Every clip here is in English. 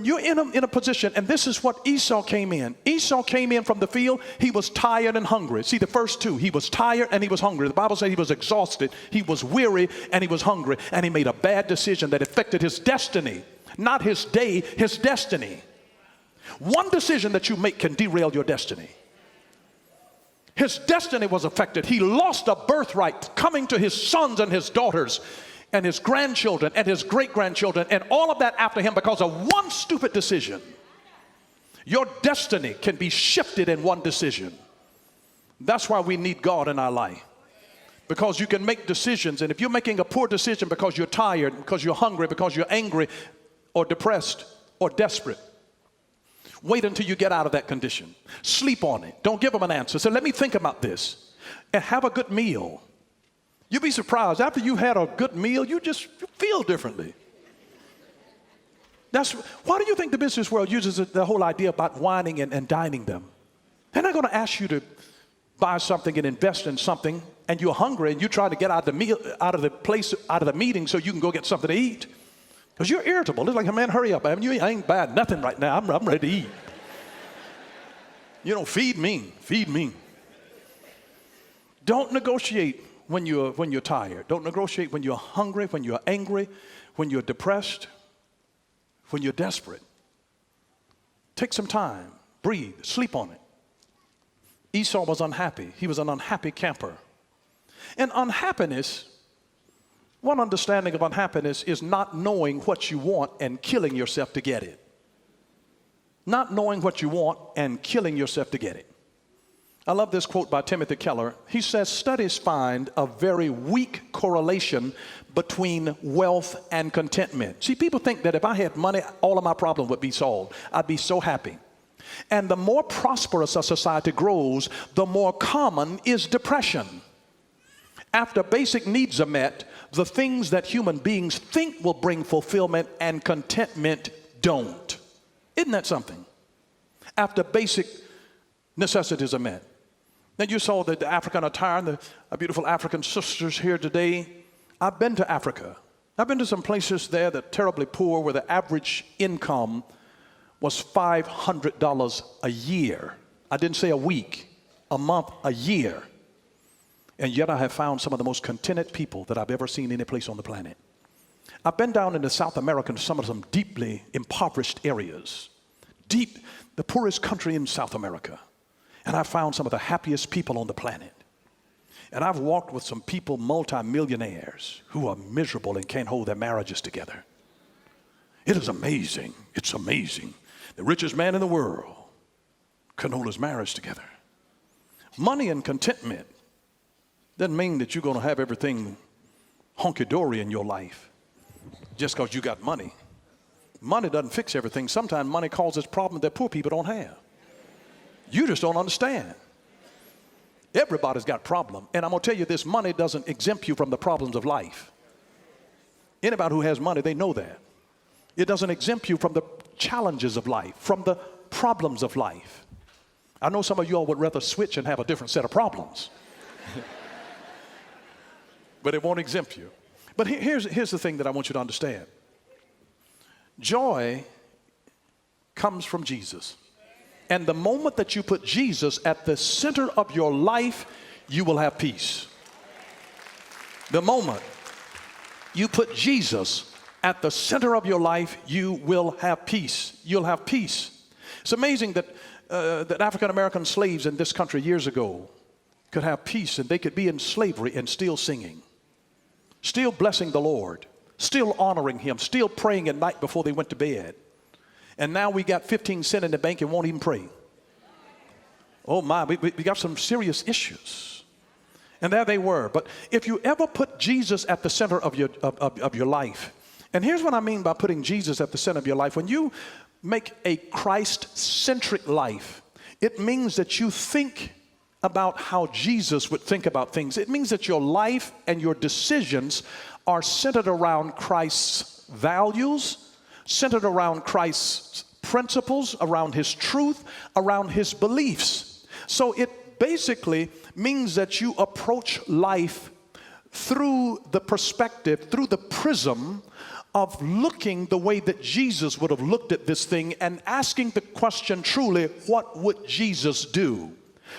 when you're in a position, and this is what Esau came in. Esau came in from the field. He was tired and hungry. See, the first two, he was tired and he was hungry. The Bible says he was exhausted, he was weary, and he was hungry. And he made a bad decision that affected his destiny. Not his day, his destiny. One decision that you make can derail your destiny. His destiny was affected. He lost a birthright coming to his sons and his daughters and his grandchildren and his great-grandchildren and all of that after him because of one stupid decision. Your destiny can be shifted in one decision. That's why we need God in our life. Because you can make decisions, and if you're making a poor decision because you're tired, because you're hungry, because you're angry or depressed or desperate, wait until you get out of that condition. Sleep on it. Don't give them an answer. Say, let me think about this and have a good meal. You'll be surprised. After you had a good meal, you feel differently. Why do you think the business world uses the whole idea about wining and dining them? They're not going to ask you to buy something and invest in something, and you're hungry and you try to get out of the meeting so you can go get something to eat. Because you're irritable. It's like, man, hurry up. I ain't buying nothing right now. I'm ready to eat. Feed me. Don't negotiate when you're tired. Don't negotiate when you're hungry, when you're angry, when you're depressed, when you're desperate. Take some time, breathe, sleep on it. Esau was unhappy. He was an unhappy camper. And unhappiness, one understanding of unhappiness is not knowing what you want and killing yourself to get it. Not knowing what you want and killing yourself to get it. I love this quote by Timothy Keller. He says, studies find a very weak correlation between wealth and contentment. See, people think that if I had money, all of my problems would be solved. I'd be so happy. And the more prosperous a society grows, the more common is depression. After basic needs are met, the things that human beings think will bring fulfillment and contentment don't. Isn't that something? After basic necessities are met. Then you saw the African attire and the beautiful African sisters here today. I've been to Africa. I've been to some places there that are terribly poor where the average income was $500 a year. I didn't say a week, a month, a year. And yet I have found some of the most contented people that I've ever seen any place on the planet. I've been down into South America, some deeply impoverished areas. The poorest country in South America. And I found some of the happiest people on the planet. And I've walked with some people, multimillionaires, who are miserable and can't hold their marriages together. It is amazing. It's amazing. The richest man in the world couldn't hold his marriage together. Money and contentment doesn't mean that you're going to have everything hunky-dory in your life just because you got money. Money doesn't fix everything. Sometimes money causes problems that poor people don't have. You just don't understand. Everybody's got a problem. And I'm going to tell you this, money doesn't exempt you from the problems of life. Anybody who has money, they know that. It doesn't exempt you from the challenges of life, from the problems of life. I know some of you all would rather switch and have a different set of problems. But it won't exempt you. But here's the thing that I want you to understand. Joy comes from Jesus. And the moment that you put Jesus at the center of your life, you will have peace. The moment you put Jesus at the center of your life, you will have peace. You'll have peace. It's amazing that African-American slaves in this country years ago could have peace and they could be in slavery and still singing, still blessing the Lord, still honoring Him, still praying at night before they went to bed. And now we got 15 cents in the bank and won't even pray. Oh my, we got some serious issues. And there they were. But if you ever put Jesus at the center of your life, and here's what I mean by putting Jesus at the center of your life. When you make a Christ-centric life, it means that you think about how Jesus would think about things. It means that your life and your decisions are centered around Christ's values, centered around Christ's principles, around His truth, around His beliefs. So it basically means that you approach life through the perspective, through the prism of looking the way that Jesus would have looked at this thing and asking the question truly, what would Jesus do?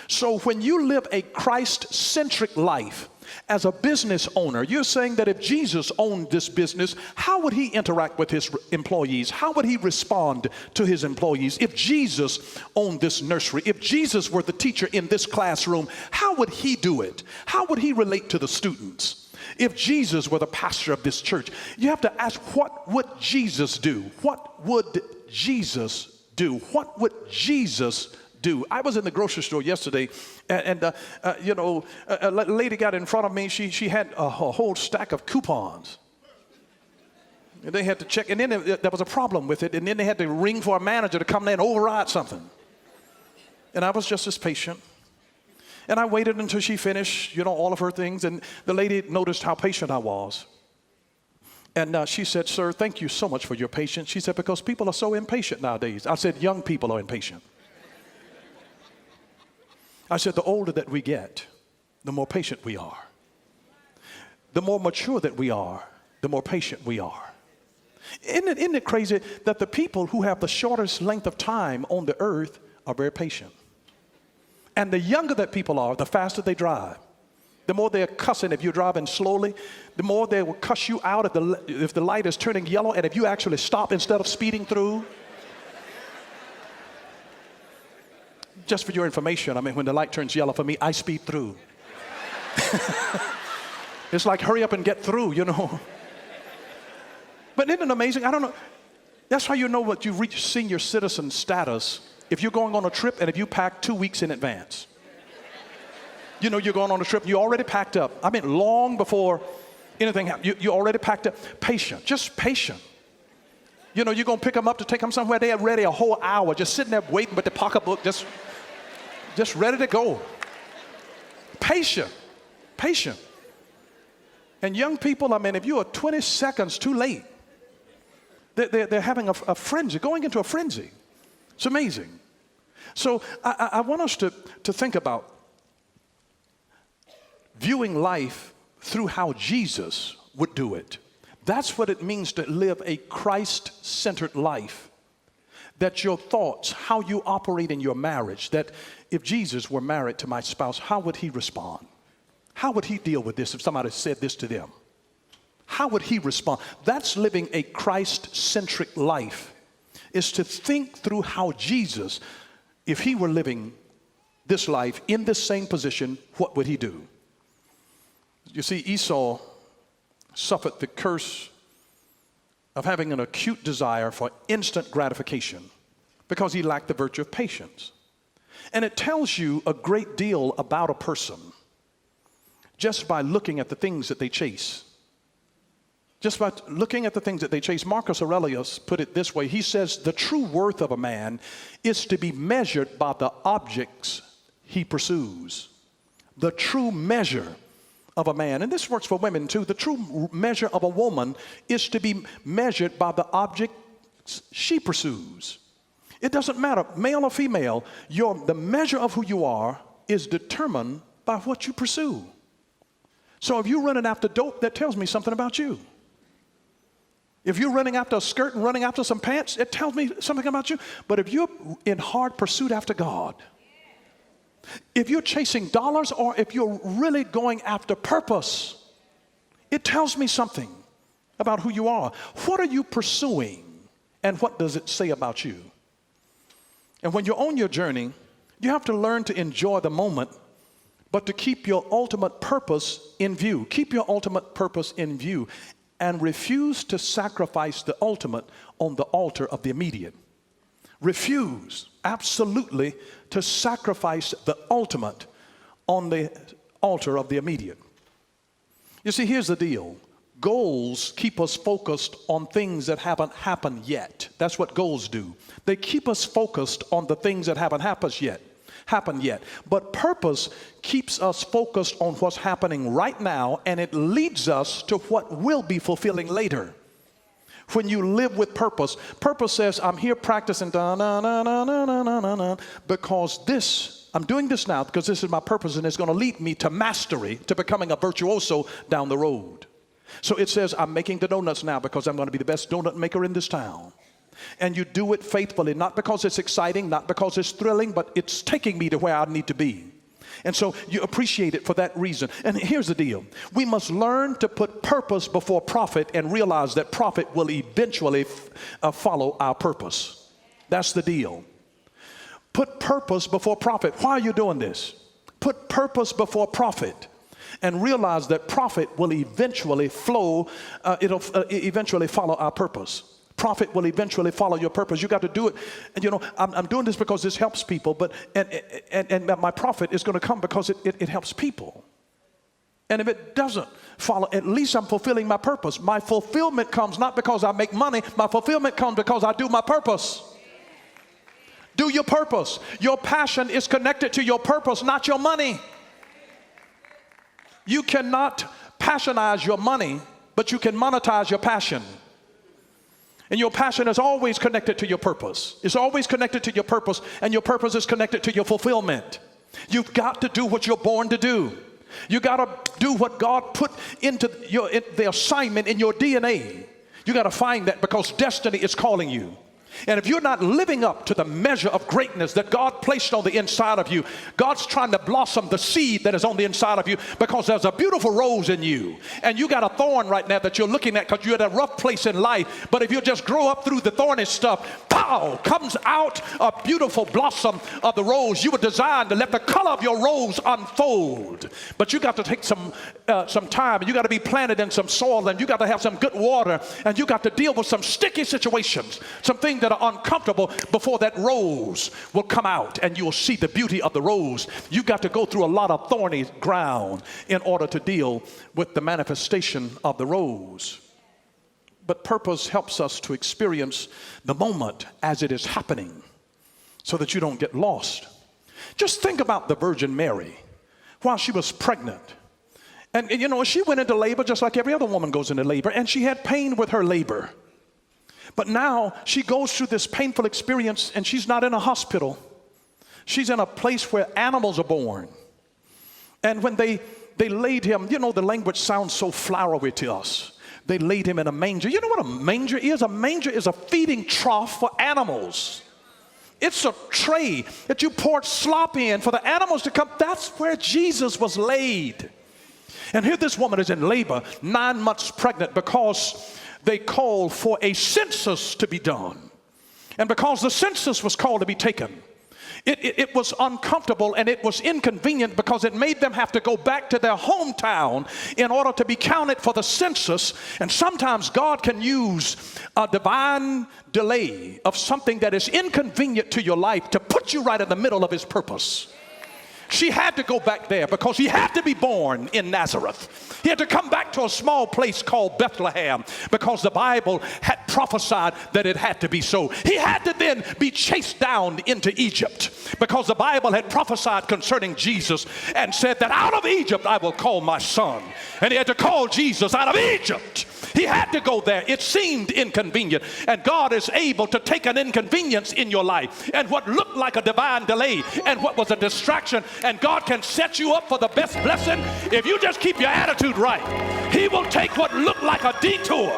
So when you live a Christ-centric life as a business owner, you're saying that if Jesus owned this business, how would he interact with his employees? How would he respond to his employees? If Jesus owned this nursery, if Jesus were the teacher in this classroom, how would he do it? How would he relate to the students? If Jesus were the pastor of this church, you have to ask, what would Jesus do? What would Jesus do? What would Jesus do? I was in the grocery store yesterday, and a lady got in front of me. She had a whole stack of coupons. And they had to check, and then there was a problem with it, and then they had to ring for a manager to come there and override something. And I was just as patient. And I waited until she finished, all of her things, and the lady noticed how patient I was. And she said, "Sir, thank you so much for your patience." She said, "Because people are so impatient nowadays." I said, "Young people are impatient." I said, "The older that we get, the more patient we are. The more mature that we are, the more patient we are." Isn't it crazy that the people who have the shortest length of time on the earth are very patient? And the younger that people are, the faster they drive. The more they're cussing if you're driving slowly, the more they will cuss you out if the light is turning yellow, and if you actually stop instead of speeding through. Just for your information, when the light turns yellow for me, I speed through. It's like, hurry up and get through, But isn't it amazing? I don't know. That's how you know what you've reached senior citizen status. If you're going on a trip and if you pack 2 weeks in advance. You're going on a trip, you already packed up. Long before anything happened, you already packed up. Patient, just patient. You're going to pick them up to take them somewhere. They are ready a whole hour, just sitting there waiting with the pocketbook, just ready to go. Patient, patient. And young people, if you are 20 seconds too late, they're having a frenzy, going into a frenzy. It's amazing. So I want us to think about viewing life through how Jesus would do it. That's what it means to live a Christ-centered life. That your thoughts, how you operate in your marriage, that if Jesus were married to my spouse, how would he respond? How would he deal with this if somebody said this to them? How would he respond? That's living a Christ-centric life, is to think through how Jesus, if he were living this life in this same position, what would he do? You see, Esau suffered the curse of having an acute desire for instant gratification because he lacked the virtue of patience. And it tells you a great deal about a person just by looking at the things that they chase. Just by looking at the things that they chase. Marcus Aurelius put it this way. He says, the true worth of a man is to be measured by the objects he pursues. The true measure of a man, and this works for women too, the true measure of a woman is to be measured by the objects she pursues. It doesn't matter, male or female, the measure of who you are is determined by what you pursue. So if you're running after dope, that tells me something about you. If you're running after a skirt and running after some pants, it tells me something about you. But if you're in hard pursuit after God, if you're chasing dollars, or if you're really going after purpose, it tells me something about who you are. What are you pursuing, and what does it say about you? And when you're on your journey, you have to learn to enjoy the moment, but to keep your ultimate purpose in view. Keep your ultimate purpose in view, and refuse to sacrifice the ultimate on the altar of the immediate. Refuse, absolutely, to sacrifice the ultimate on the altar of the immediate. You see, here's the deal. Goals keep us focused on things that haven't happened yet. That's what goals do. They keep us focused on the things that haven't happened yet. But purpose keeps us focused on what's happening right now, and it leads us to what will be fulfilling later. When you live with purpose, purpose says, I'm here practicing because I'm doing this now because this is my purpose, and it's going to lead me to mastery, to becoming a virtuoso down the road. So it says, I'm making the donuts now because I'm going to be the best donut maker in this town. And you do it faithfully, not because it's exciting, not because it's thrilling, but it's taking me to where I need to be. And so you appreciate it for that reason. And here's the deal. We must learn to put purpose before profit and realize that profit will eventually follow our purpose. That's the deal. Put purpose before profit. Why are you doing this? Put purpose before profit and realize that profit will eventually flow, it'll eventually follow our purpose. Profit will eventually follow your purpose. You got to do it. And you know, I'm doing this because this helps people, but and my profit is going to come because it helps people. And if it doesn't follow, at least I'm fulfilling my purpose. My fulfillment comes not because I make money. My fulfillment comes because I do my purpose. Do your purpose. Your passion is connected to your purpose, not your money. You cannot passionize your money, but you can monetize your passion. And your passion is always connected to your purpose. It's always connected to your purpose, and your purpose is connected to your fulfillment. You've got to do what you're born to do. You got to do what God put into the assignment in your DNA. You got to find that because destiny is calling you. And if you're not living up to the measure of greatness that God placed on the inside of you, God's trying to blossom the seed that is on the inside of you because there's a beautiful rose in you. And you got a thorn right now that you're looking at because you're at a rough place in life. But if you just grow up through the thorny stuff, pow, comes out a beautiful blossom of the rose. You were designed to let the color of your rose unfold. But you got to take some time, and you got to be planted in some soil, and you got to have some good water, and you got to deal with some sticky situations, some things that are uncomfortable before that rose will come out and you'll see the beauty of the rose. You've got to go through a lot of thorny ground in order to deal with the manifestation of the rose. But purpose helps us to experience the moment as it is happening so that you don't get lost. Just think about the Virgin Mary while she was pregnant. And you know, she went into labor just like every other woman goes into labor, and she had pain with her labor. But now she goes through this painful experience, and she's not in a hospital. She's in a place where animals are born. And when they laid him, you know, the language sounds so flowery to us. They laid him in a manger. You know what a manger is? A manger is a feeding trough for animals. It's a tray that you poured slop in for the animals to come. That's where Jesus was laid. And here this woman is in labor, 9 months pregnant, because they called for a census to be done. And because the census was called to be taken, it was uncomfortable and it was inconvenient because it made them have to go back to their hometown in order to be counted for the census. And sometimes God can use a divine delay of something that is inconvenient to your life to put you right in the middle of his purpose. She had to go back there because he had to be born in Nazareth. He had to come back to a small place called Bethlehem because the Bible had prophesied that it had to be so. He had to then be chased down into Egypt because the Bible had prophesied concerning Jesus and said that out of Egypt I will call my son. And he had to call Jesus out of Egypt. He had to go there. It seemed inconvenient. And God is able to take an inconvenience in your life and what looked like a divine delay and what was a distraction. And God can set you up for the best blessing if you just keep your attitude right. He will take what looked like a detour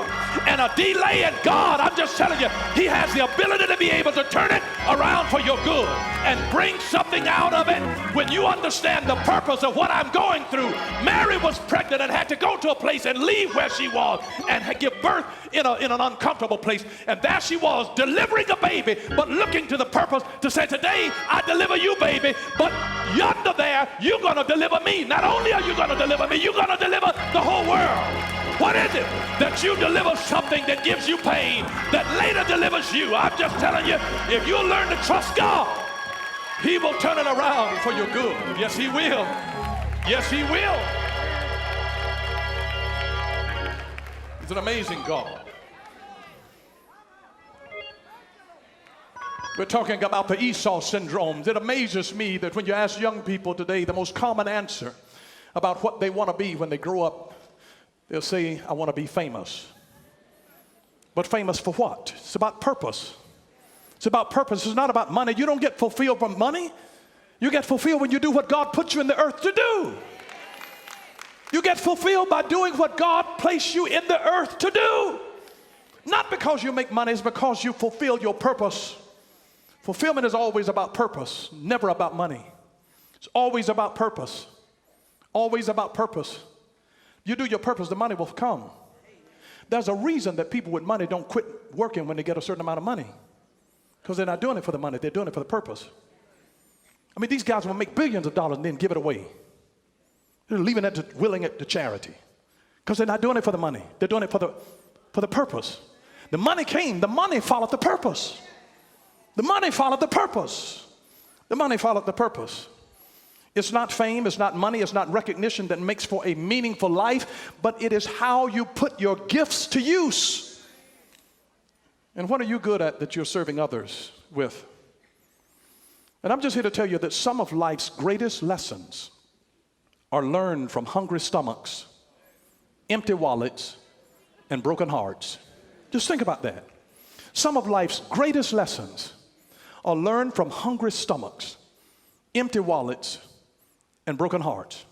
and a delay. And God, I'm just telling you, he has the ability to be able to turn it around for your good and bring something out of it when you understand the purpose of what I'm going through. Mary was pregnant and had to go to a place and leave where she was and give birth in an uncomfortable place. And there she was delivering a baby, but looking to the purpose to say, today I deliver you, baby, but yonder there, you're going to deliver me. Not only are you going to deliver me, you're going to deliver the whole world. What is it that you deliver something that gives you pain that later delivers you? I'm just telling you, if you'll learn to trust God, he will turn it around for your good. Yes, he will. Yes, he will. He's an amazing God. We're talking about the Esau syndrome. It amazes me that when you ask young people today, the most common answer about what they want to be when they grow up, they'll say, I want to be famous. But famous for what? It's about purpose. It's about purpose. It's not about money. You don't get fulfilled from money. You get fulfilled when you do what God put you in the earth to do. You get fulfilled by doing what God placed you in the earth to do. Not because you make money, it's because you fulfill your purpose. Fulfillment is always about purpose, never about money. It's always about purpose. Always about purpose. You do your purpose, the money will come. There's a reason that people with money don't quit working when they get a certain amount of money. Because they're not doing it for the money, they're doing it for the purpose. I mean, these guys will make billions of dollars and then give it away. They're leaving it willing it to charity. Because they're not doing it for the money. They're doing it for the purpose. The money came, the money followed the purpose. The money followed the purpose. The money followed the purpose. It's not fame, it's not money, it's not recognition that makes for a meaningful life, but it is how you put your gifts to use. And what are you good at that you're serving others with? And I'm just here to tell you that some of life's greatest lessons are learned from hungry stomachs, empty wallets, and broken hearts. Just think about that. Some of life's greatest lessons are learned from hungry stomachs, empty wallets, and broken hearts.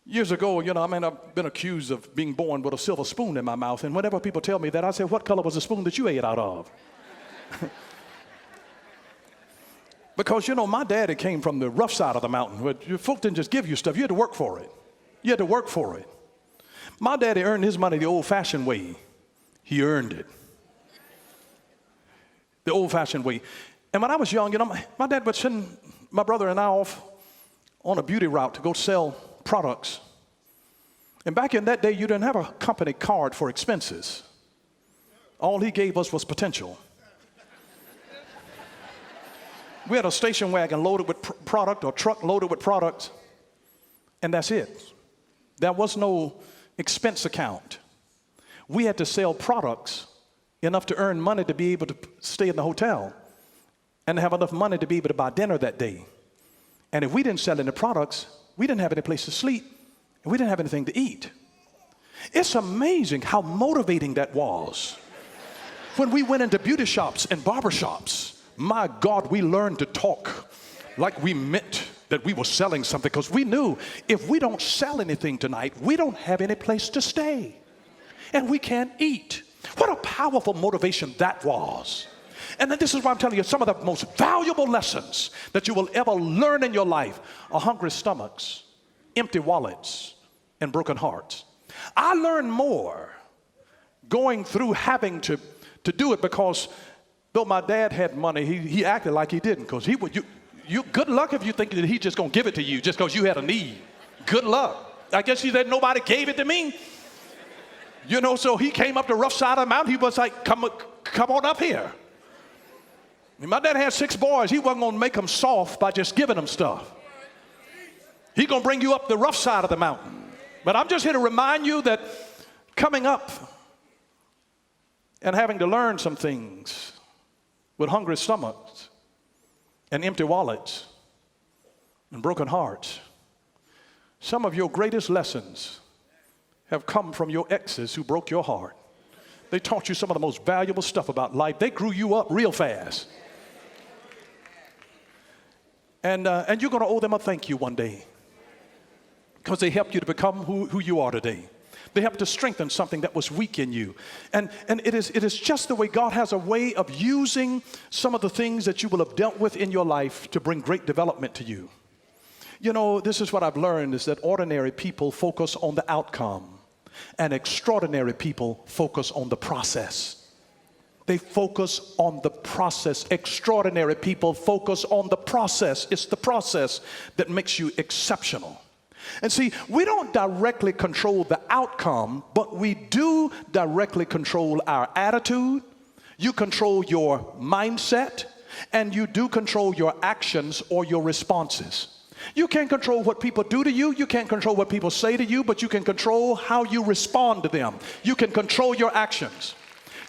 Years ago, I've been accused of being born with a silver spoon in my mouth, and whenever people tell me that, I say, what color was the spoon that you ate out of? Because, my daddy came from the rough side of the mountain, where folk didn't just give you stuff, you had to work for it. You had to work for it. My daddy earned his money the old-fashioned way. He earned it. The old-fashioned way. And when I was young, my dad would send my brother and I off on a beauty route to go sell products. And back in that day, you didn't have a company card for expenses. All he gave us was potential. We had a station wagon loaded with product or truck loaded with products, and that's it. There was no expense account. We had to sell products enough to earn money to be able to stay in the hotel and to have enough money to be able to buy dinner that day. And if we didn't sell any products, we didn't have any place to sleep, and we didn't have anything to eat. It's amazing how motivating that was. When we went into beauty shops and barber shops, my God, we learned to talk like we meant that we were selling something, because we knew if we don't sell anything tonight, we don't have any place to stay, and we can't eat. What a powerful motivation that was. And then this is why I'm telling you, some of the most valuable lessons that you will ever learn in your life are hungry stomachs, empty wallets, and broken hearts. I learned more going through having to do it, because though my dad had money, he acted like he didn't, because you good luck if you think that he's just going to give it to you just because you had a need. Good luck. I guess he said nobody gave it to me. So he came up the rough side of the mountain. He was like, come on up here. And my dad had 6 boys. He wasn't going to make them soft by just giving them stuff. He's going to bring you up the rough side of the mountain. But I'm just here to remind you that coming up and having to learn some things with hungry stomachs and empty wallets and broken hearts, some of your greatest lessons have come from your exes who broke your heart. They taught you some of the most valuable stuff about life. They grew you up real fast. And you're going to owe them a thank you one day, because they helped you to become who you are today. They helped to strengthen something that was weak in you. And it is just the way God has a way of using some of the things that you will have dealt with in your life to bring great development to you. This is what I've learned, is that ordinary people focus on the outcome, and extraordinary people focus on the process. They focus on the process. Extraordinary people focus on the process. It's the process that makes you exceptional. And see, we don't directly control the outcome, but we do directly control our attitude. You control your mindset, and you do control your actions or your responses. You can't control what people do to you. You can't control what people say to you, but you can control how you respond to them. You can control your actions.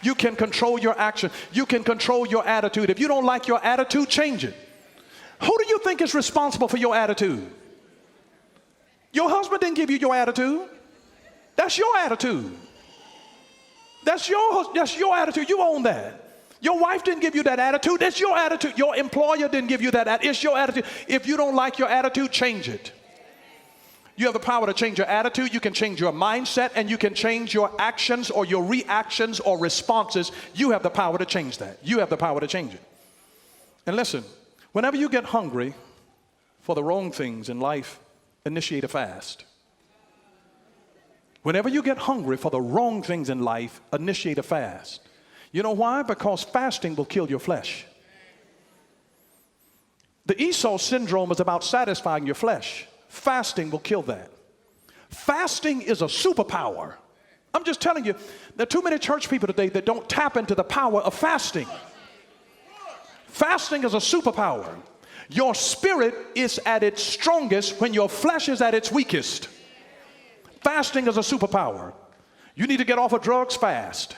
You can control your action. You can control your attitude. If you don't like your attitude, change it. Who do you think is responsible for your attitude? Your husband didn't give you your attitude. That's your attitude. That's your attitude. You own that. Your wife didn't give you that attitude. That's your attitude. Your employer didn't give you that attitude. It's your attitude. If you don't like your attitude, change it. You have the power to change your attitude, you can change your mindset, and you can change your actions or your reactions or responses. You have the power to change that. You have the power to change it. And listen, whenever you get hungry for the wrong things in life, initiate a fast. Whenever you get hungry for the wrong things in life, initiate a fast. You know why? Because fasting will kill your flesh. The Esau syndrome is about satisfying your flesh. Fasting will kill that. Fasting is a superpower. I'm just telling you, there are too many church people today that don't tap into the power of fasting. Fasting is a superpower. Your spirit is at its strongest when your flesh is at its weakest. Fasting is a superpower. You need to get off of drugs, fast.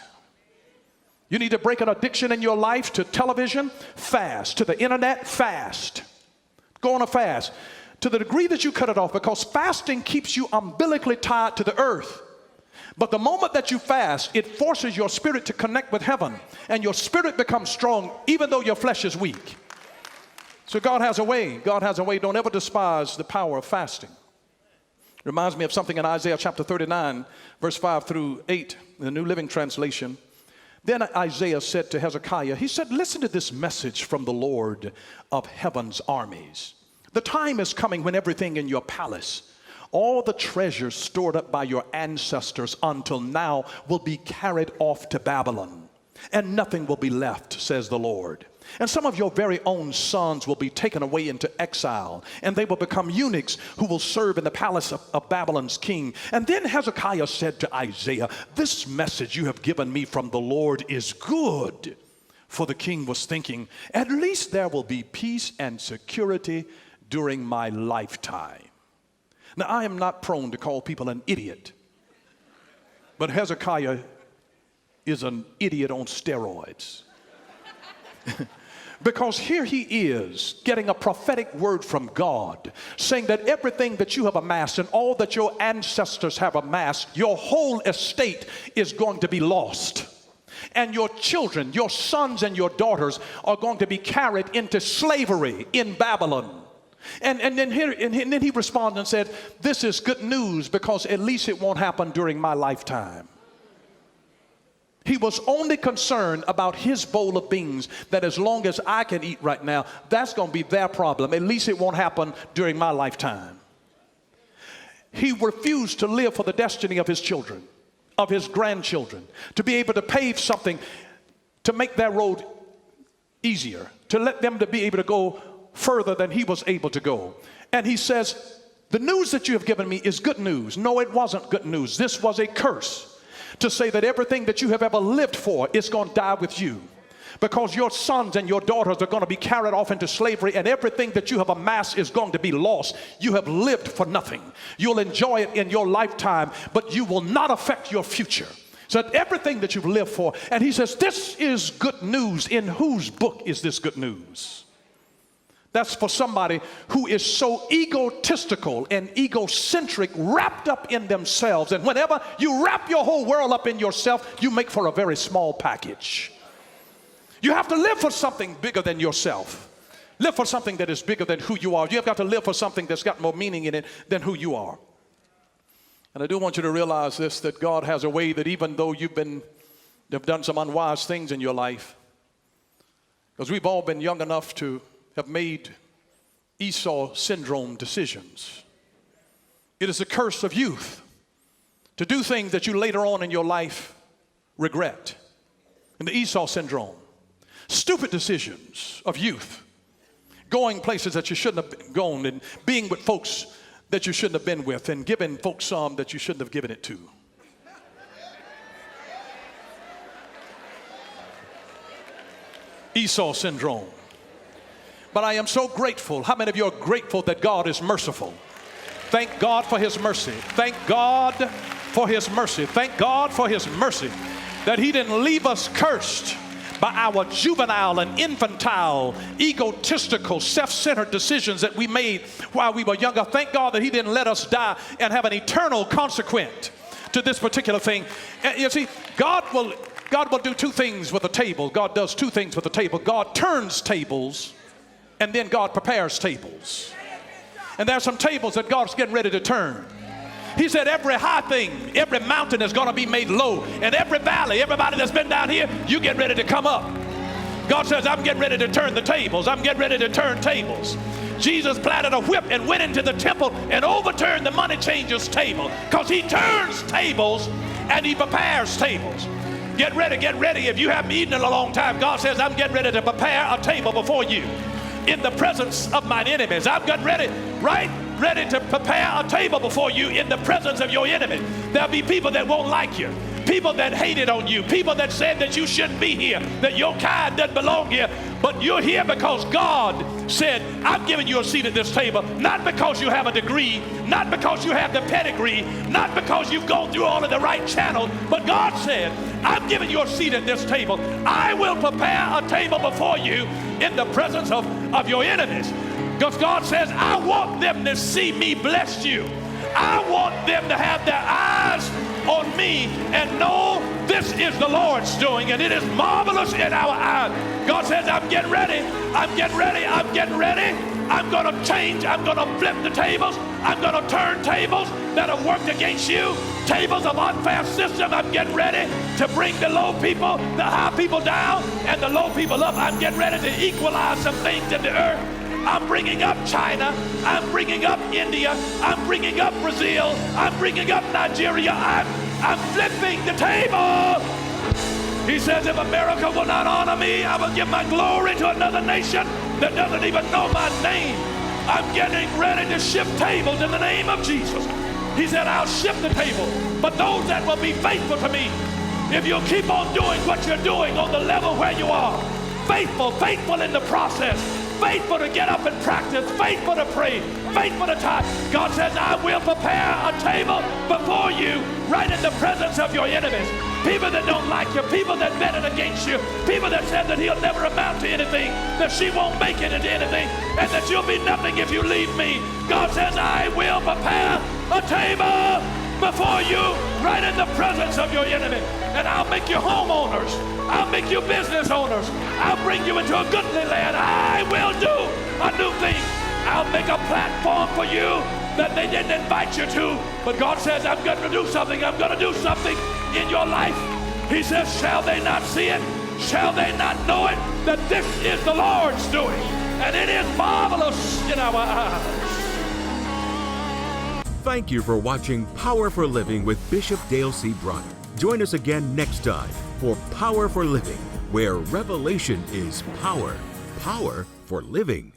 You need to break an addiction in your life to television, fast. To the internet, fast. Go on a fast. To the degree that you cut it off, because fasting keeps you umbilically tied to the earth. But the moment that you fast, it forces your spirit to connect with heaven, and your spirit becomes strong even though your flesh is weak. So God has a way. God has a way. Don't ever despise the power of fasting. Reminds me of something in Isaiah chapter 39, verse 5 through 8, in the New Living Translation. Then Isaiah said to Hezekiah, he said, listen to this message from the Lord of heaven's armies. The time is coming when everything in your palace, all the treasures stored up by your ancestors until now, will be carried off to Babylon, and nothing will be left, says the Lord. And some of your very own sons will be taken away into exile, and they will become eunuchs who will serve in the palace of Babylon's king. And then Hezekiah said to Isaiah, this message you have given me from the Lord is good. For the king was thinking, at least there will be peace and security during my lifetime. Now, I am not prone to call people an idiot, but Hezekiah is an idiot on steroids. Because here he is getting a prophetic word from God, saying that everything that you have amassed and all that your ancestors have amassed, your whole estate is going to be lost. And your children, your sons and your daughters are going to be carried into slavery in Babylon. And then he responded and said, this is good news, because at least it won't happen during my lifetime. He was only concerned about his bowl of beans, that as long as I can eat right now, that's going to be their problem. At least it won't happen during my lifetime. He refused to live for the destiny of his children, of his grandchildren, to be able to pave something to make their road easier, to let them to be able to go further than he was able to go. And he says, the news that you have given me is good news. No, it wasn't good news. This was a curse, to say that everything that you have ever lived for is going to die with you, because your sons and your daughters are going to be carried off into slavery, and everything that you have amassed is going to be lost. You have lived for nothing. You'll enjoy it in your lifetime, but you will not affect your future. So everything that you've lived for. And he says, this is good news. In whose book is this good news? That's for somebody who is so egotistical and egocentric, wrapped up in themselves. And whenever you wrap your whole world up in yourself, you make for a very small package. You have to live for something bigger than yourself. Live for something that is bigger than who you are. You have got to live for something that's got more meaning in it than who you are. And I do want you to realize this, that God has a way that even though you've done some unwise things in your life, because we've all been young enough to have made Esau syndrome decisions. It is a curse of youth to do things that you later on in your life regret. And the Esau syndrome, stupid decisions of youth, going places that you shouldn't have gone, and being with folks that you shouldn't have been with, and giving folks some that you shouldn't have given it to. Esau syndrome. But I am so grateful. How many of you are grateful that God is merciful? Thank God for his mercy. Thank God for his mercy. Thank God for his mercy, that he didn't leave us cursed by our juvenile and infantile, egotistical, self-centered decisions that we made while we were younger. Thank God that he didn't let us die and have an eternal consequence to this particular thing. And you see, God will do two things with a table. God does two things with a table. God turns tables, and then God prepares tables. And there's some tables that God's getting ready to turn. He said every high thing, every mountain is going to be made low. And every valley, everybody that's been down here, you get ready to come up. God says, I'm getting ready to turn the tables. I'm getting ready to turn tables. Jesus planted a whip and went into the temple and overturned the money changer's table, because he turns tables and he prepares tables. Get ready, get ready. If you haven't eaten in a long time, God says, I'm getting ready to prepare a table before you in the presence of mine enemies. I'm getting ready, right? Ready to prepare a table before you in the presence of your enemy. There'll be people that won't like you, people that hated on you, people that said that you shouldn't be here, that your kind doesn't belong here. But you're here because God said, I'm giving you a seat at this table, not because you have a degree, not because you have the pedigree, not because you've gone through all of the right channels, but God said, I'm giving you a seat at this table. I will prepare a table before you in the presence of your enemies. Because God says, I want them to see me bless you. I want them to have their eyes on me and know this is the Lord's doing, and it is marvelous in our eyes. God says, I'm getting ready. I'm getting ready. I'm getting ready. I'm going to change. I'm going to flip the tables. I'm going to turn tables that have worked against you, tables of unfair system. I'm getting ready to bring the low people, the high people down, and the low people up. I'm getting ready to equalize some things in the earth. I'm bringing up China. I'm bringing up India. I'm bringing up Brazil. I'm bringing up Nigeria. I'm flipping the table. He says, if America will not honor me, I will give my glory to another nation that doesn't even know my name. I'm getting ready to shift tables in the name of Jesus. He said, I'll shift the table, but those that will be faithful to me, if you'll keep on doing what you're doing on the level where you are, faithful in the process, faithful to get up and practice, faithful to pray, faithful to tithe. God says, I will prepare a table before you right in the presence of your enemies. People that don't like you, people that betted against you, people that said that he'll never amount to anything, that she won't make it into anything, and that you'll be nothing if you leave me. God says, I will prepare a table before you right in the presence of your enemy. And I'll make you homeowners. I'll make you business owners. I'll bring you into a goodly land. I will do a new thing. I'll make a platform for you that they didn't invite you to. But God says, I'm going to do something. I'm going to do something in your life. He says, shall they not see it? Shall they not know it? That this is the Lord's doing. And it is marvelous in our eyes. Thank you for watching Power for Living with Bishop Dale C. Bronner. Join us again next time for Power for Living, where revelation is power. Power for living.